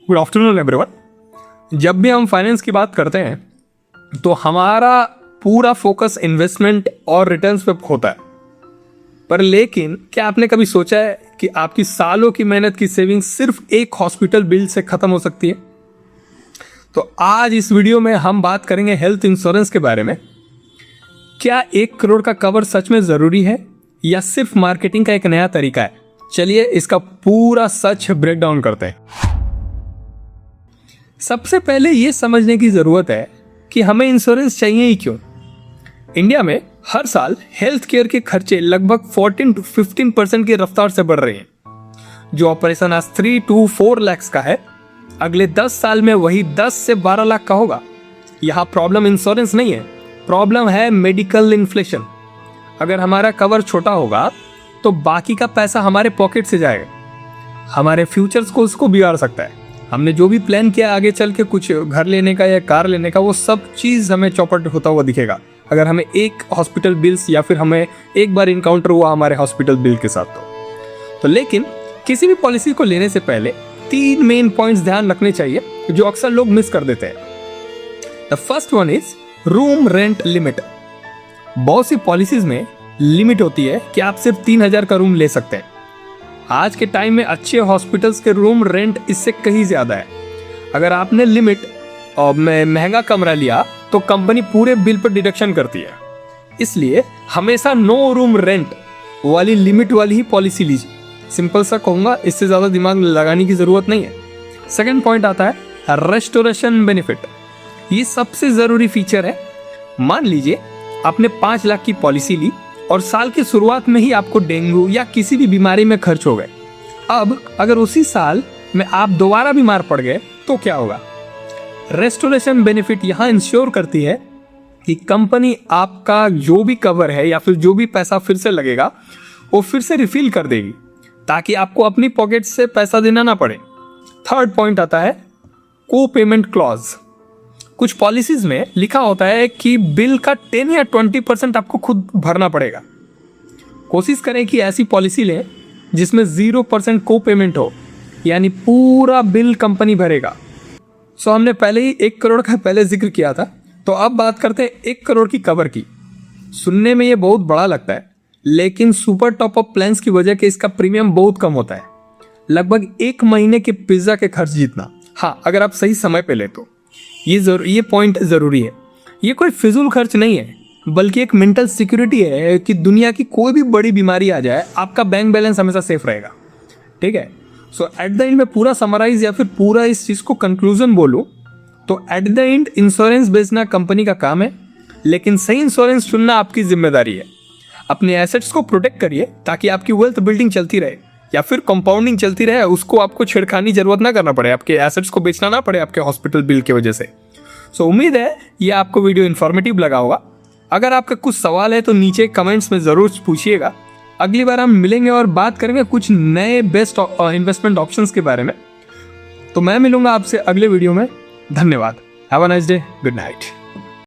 Good afternoon everyone. जब भी हम फाइनेंस की बात करते हैं तो हमारा पूरा फोकस इन्वेस्टमेंट और रिटर्न्स पे होता है, पर लेकिन क्या आपने कभी सोचा है कि आपकी सालों की मेहनत की सेविंग सिर्फ एक हॉस्पिटल बिल से खत्म हो सकती है? तो आज इस वीडियो में हम बात करेंगे हेल्थ इंश्योरेंस के बारे में। क्या 1 करोड़ का कवर सच में जरूरी है या सिर्फ मार्केटिंग का एक नया तरीका है? चलिए इसका पूरा सच ब्रेक डाउन करते हैं। सबसे पहले यह समझने की जरूरत है कि हमें इंश्योरेंस चाहिए ही क्यों। इंडिया में हर साल हेल्थ केयर के खर्चे लगभग 14 to 15% की रफ्तार से बढ़ रहे हैं। जो ऑपरेशन आज 3 to 4 लाख का है, अगले 10 साल में वही 10 से 12 लाख का होगा। यहाँ प्रॉब्लम इंश्योरेंस नहीं है, प्रॉब्लम है मेडिकल इन्फ्लेशन। अगर हमारा कवर छोटा होगा तो बाकी का पैसा हमारे पॉकेट से जाएगा, हमारे फ्यूचर्स को उसको बिगाड़ सकता है। हमने जो भी प्लान किया आगे चल के कुछ घर लेने का या कार लेने का, वो सब चीज़ हमें चौपट होता हुआ दिखेगा अगर हमें एक हॉस्पिटल बिल्स या फिर हमें एक बार इनकाउंटर हुआ हमारे हॉस्पिटल बिल के साथ। तो लेकिन किसी भी पॉलिसी को लेने से पहले 3 मेन पॉइंट्स ध्यान रखने चाहिए जो अक्सर लोग मिस कर देते हैं। The first one is room rent limit. बहुत सी पॉलिसीज में लिमिट होती है कि आप सिर्फ 3,000 का रूम ले सकते हैं। आज के टाइम में अच्छे हॉस्पिटल्स के रूम रेंट इससे कहीं ज्यादा है। अगर आपने लिमिट और महंगा कमरा लिया तो कंपनी पूरे बिल पर डिडक्शन करती है। इसलिए हमेशा नो रूम रेंट वाली लिमिट वाली ही पॉलिसी लीजिए। सिंपल सा कहूंगा, इससे ज्यादा दिमाग लगाने की जरूरत नहीं है। सेकंड पॉइंट आता है रेस्टोरेशन बेनिफिट। ये सबसे जरूरी फीचर है। मान लीजिए आपने 5 लाख की पॉलिसी ली और साल की शुरुआत में ही आपको डेंगू या किसी भी बीमारी में खर्च हो गए। अब अगर उसी साल में आप दोबारा बीमार पड़ गए तो क्या होगा? रेस्टोरेशन बेनिफिट यहाँ इंश्योर करती है कि कंपनी आपका जो भी कवर है या फिर जो भी पैसा फिर से लगेगा वो फिर से रिफिल कर देगी, ताकि आपको अपनी पॉकेट से पैसा देना ना पड़े। थर्ड पॉइंट आता है को पेमेंट क्लॉज। कुछ पॉलिसीज में लिखा होता है कि बिल का 10 या 20% आपको खुद भरना पड़ेगा। कोशिश करें कि ऐसी पॉलिसी लें जिसमें 0% को पेमेंट हो, यानी पूरा बिल कंपनी भरेगा। सो हमने पहले ही 1 करोड़ का पहले जिक्र किया था, तो अब बात करते हैं 1 करोड़ की कवर की। सुनने में ये बहुत बड़ा लगता है, लेकिन सुपर टॉप अप प्लान्स की वजह से इसका प्रीमियम बहुत कम होता है, लगभग 1 महीने के पिज्जा के खर्च जितना। हाँ, अगर आप सही समय पे ले तो ये पॉइंट जरूरी है। ये कोई फिजूल खर्च नहीं है, बल्कि एक मेंटल सिक्योरिटी है कि दुनिया की कोई भी बड़ी बीमारी आ जाए, आपका बैंक बैलेंस हमेशा सेफ रहेगा। ठीक है। सो एट द एंड में पूरा समराइज या फिर पूरा इस चीज को कंक्लूजन बोलूं तो एट द एंड इंश्योरेंस बेचना कंपनी का काम है, लेकिन सही इंश्योरेंस चुनना आपकी जिम्मेदारी है। अपने एसेट्स को प्रोटेक्ट करिए ताकि आपकी वेल्थ बिल्डिंग चलती रहे या फिर कंपाउंडिंग चलती रहे, उसको आपको छेड़खानी जरूरत ना करना पड़े, आपके एसेट्स को बेचना ना पड़े आपके हॉस्पिटल बिल की वजह से। सो उम्मीद है ये आपको वीडियो इन्फॉर्मेटिव लगा होगा। अगर आपका कुछ सवाल है तो नीचे कमेंट्स में जरूर पूछिएगा। अगली बार हम मिलेंगे और बात करेंगे कुछ नए बेस्ट इन्वेस्टमेंट ऑप्शंस के बारे में। तो मैं मिलूंगा आपसे अगले वीडियो में। धन्यवाद। Have a nice day. Good night.